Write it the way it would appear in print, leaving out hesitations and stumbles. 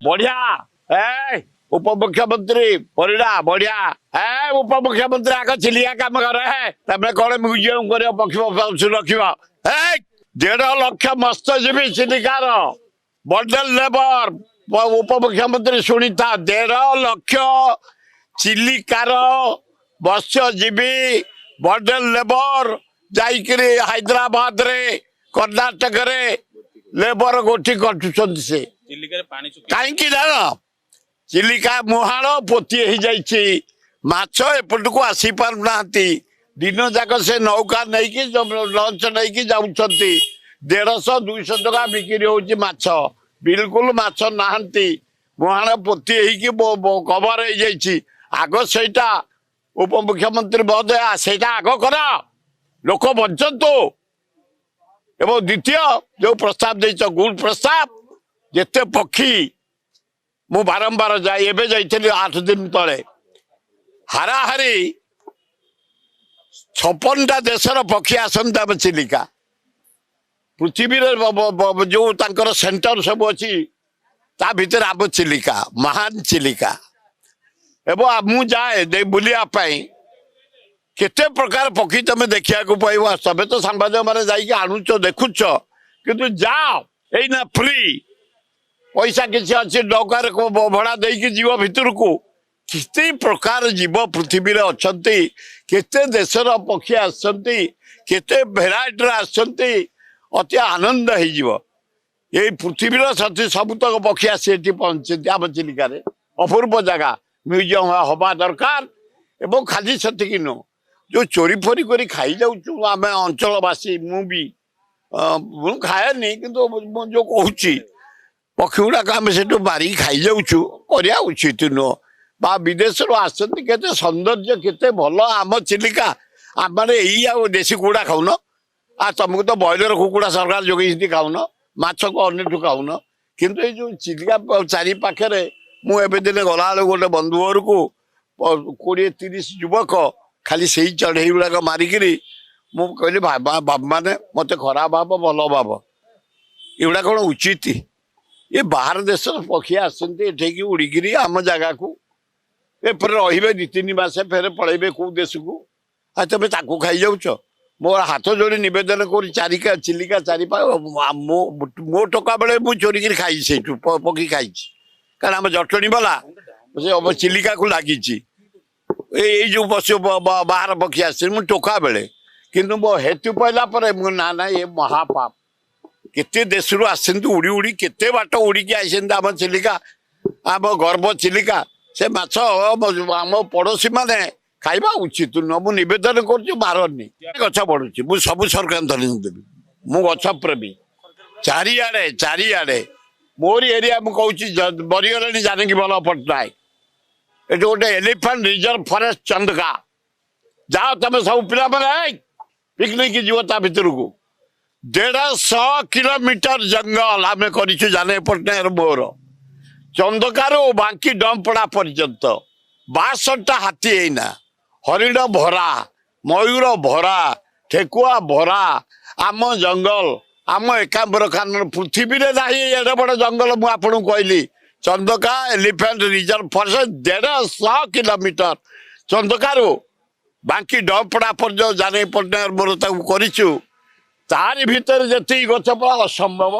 बढ़िया ए उपमुख्यमंत्री परिडा बढ़िया ए उपमुख्यमंत्री आग चिलिया काम करे तमें कौन म्यूजियम कर पक्षी रखा 1.5 लाख मत्स्यजीवी चिलिकार बंडल लेबर उपमुख्यमंत्री शुणी था 1.5 लाख चिलिकार मत्स्यजीवी बंडल लेबर जाइकरी हैदराबाद रे कर्णाटक रे लेबर गोठी कटुଛନ୍ତି से कहीं जान चिलिका मुहाण पोती हो जाइए माछ एपट को आसी पार ना दिन जाक से नौका नहीं लंच नहीं जाऊँ 150-200 टका बिक्री होची माछ बिल्कुल माछ ना मुहाण पोती कवर हो जाइए आग सेटा उपमुख्यमंत्री महोदय सेटा आग कर लोक बंचतु एवं द्वितीय जो प्रस्ताव देच गुड प्रस्ताव जिते पक्षी मु बारंबार जाए एवं जाइली 8 दिन तले हाराहारी 56टा देशर पक्षी आसंता हम चिलिका पृथ्वी जो तांकर सेंटर सब अच्छी ता भीतर आम चिलिका महान चिलिका एवं मु जाए बुलियापाई केते प्रकार पक्षी तमें देखा पाइब तबे तो सांबादिक मैंने जाइए आणुच देखुच किंतु जाओ यही फ्री पैसा किसी अच्छे डकार भड़ा देकी जीव भितर को किते प्रकार जीव पृथ्वी अच्छा केते देशर पक्षी आते भेराइटर आसती अति आनंद हो पृथ्वी सती सबुतक पक्षी आसी पहुंचती आम चिलिका अपूर्व जगह म्यूजियम हवा दरकार एवं खाली से नु जो चोरी फोरी कर खाई जाऊँ आम अंचलवासी मु खाएनी कि जो कहूँ पक्षी गुड़ाक आम से मारिकी खाई जाऊँ करवा उचित नुह बा विदेश आसती केते सौंदर्य केते भल आम चिलिका आम यही देशी कुकुड़ा खाऊन आ तुमको तो ब्रॉयलर कुकुड़ा सरकार जोगे खाऊन माछ को अन्यठू खाऊन किंतु ये जो चिलिका चारि पाखे मुझे दिन गला गोटे बंधु घर को 20-30 युवक खाली से चढ़ई गुड़ाक मारिकी मु कहली बाबा मैंने मत खराब भाव भल भाव एगुड़ा कौन उचित ये बाहर देश पक्षी आसठी उड़िकी आम जगह को फिर रे 2-3 मास फेर पलैबे कौ देश को आ तुम ताकू खाई जाऊच मोर हाथ जोड़ी नवेदन कर चारिका चिलिका चारि मो टका बेले मुझे चोरिकी खाई से पक्षी खाई कारण आम जटणी वाला से चिलिका को लगी जो पशु बाहर पक्षी आसे मु टोका बेले किंतु मो हेतु पाइला ना ना ये महापाप केते देश रू आसती उड़ी उड़ी केते बाट उड़िकी आसती आम चिलिका आम गर्व चिलिका से माछ आम पड़ोशी माने खाइबा उचित नुह मु नवेदन करनी गछ बढ़ुची मु सब सरकार धनी देवी मु गछ प्रेमी चारिआडे मोरी एरिया मु कहूँ बरीगले जानकी भल पट्टनायक ये गोटे एलिफेंट रिजर्व फॉरेस्ट चंदका जाओ तुम सब पिला पिकनिक जीव ता भर को 150 किलोमीटर जंगल आम कर जाने पट्टनायक मोर चंदकार बांकी डमपड़ा पर्यंत 62टा हाथी एना हरिण भरा मयूर भरा ठेकुआ भरा आम जंगल आम एकाम्बर कानून पृथ्वी में ना एडे बड़ जंगल मुझे कहली Chandaka elephant reserve forest 150 kilometre चंदकार बांकी डमपड़ा पर्यटन जाने पट्टनायक मोर तारी भितर जी गछ असंभव।